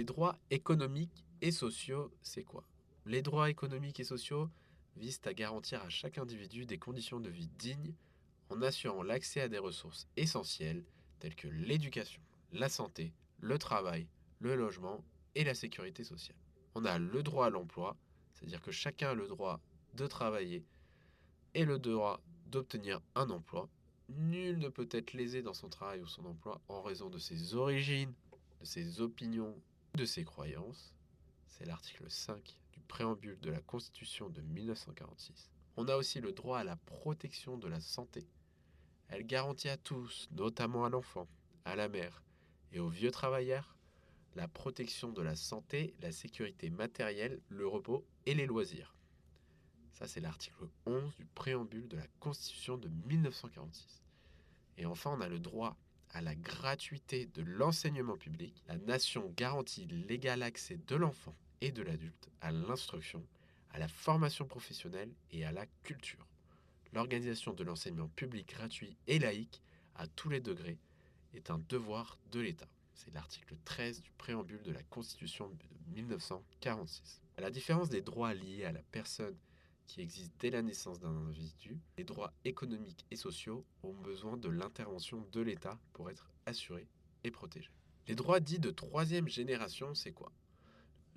Les droits économiques et sociaux, c'est quoi? Les droits économiques et sociaux visent à garantir à chaque individu des conditions de vie dignes en assurant l'accès à des ressources essentielles telles que l'éducation, la santé, le travail, le logement et la sécurité sociale. On a le droit à l'emploi, c'est-à-dire que chacun a le droit de travailler et le droit d'obtenir un emploi. Nul ne peut être lésé dans son travail ou son emploi en raison de ses origines, de ses opinions, de ses croyances. C'est l'article 5 du préambule de la Constitution de 1946. On a aussi le droit à la protection de la santé. Elle garantit à tous, notamment à l'enfant, à la mère et aux vieux travailleurs, la protection de la santé, la sécurité matérielle, le repos et les loisirs. Ça, c'est l'article 11 du préambule de la Constitution de 1946. Et enfin, on a le droit à la gratuité de l'enseignement public. La nation garantit l'égal accès de l'enfant et de l'adulte à l'instruction, à la formation professionnelle et à la culture. L'organisation de l'enseignement public gratuit et laïque à tous les degrés est un devoir de l'État. C'est l'article 13 du préambule de la Constitution de 1946. À la différence des droits liés à la personne qui existent dès la naissance d'un individu, les droits économiques et sociaux ont besoin de l'intervention de l'État pour être assurés et protégés. Les droits dits de troisième génération, c'est quoi?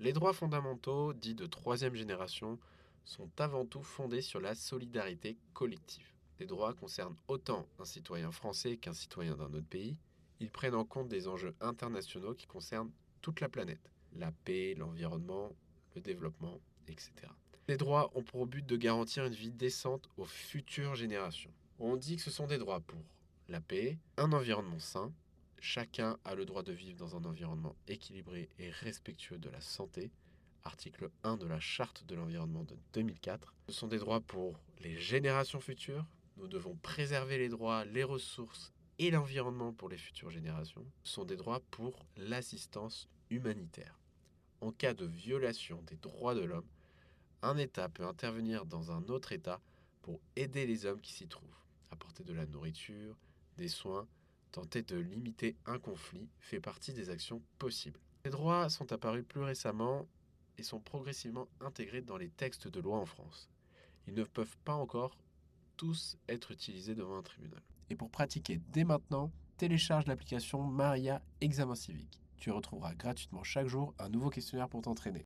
Les droits fondamentaux dits de troisième génération sont avant tout fondés sur la solidarité collective. Les droits concernent autant un citoyen français qu'un citoyen d'un autre pays. Ils prennent en compte des enjeux internationaux qui concernent toute la planète, la paix, l'environnement, le développement, etc. Les droits ont pour but de garantir une vie décente aux futures générations. On dit que ce sont des droits pour la paix, un environnement sain, chacun a le droit de vivre dans un environnement équilibré et respectueux de la santé, article 1 de la Charte de l'environnement de 2004. Ce sont des droits pour les générations futures. Nous devons préserver les droits, les ressources et l'environnement pour les futures générations. Ce sont des droits pour l'assistance humanitaire. En cas de violation des droits de l'homme, un État peut intervenir dans un autre État pour aider les hommes qui s'y trouvent, apporter de la nourriture, des soins, tenter de limiter un conflit fait partie des actions possibles. Ces droits sont apparus plus récemment et sont progressivement intégrés dans les textes de loi en France. Ils ne peuvent pas encore tous être utilisés devant un tribunal. Et pour pratiquer dès maintenant, télécharge l'application Maria Examen Civique. Tu retrouveras gratuitement chaque jour un nouveau questionnaire pour t'entraîner.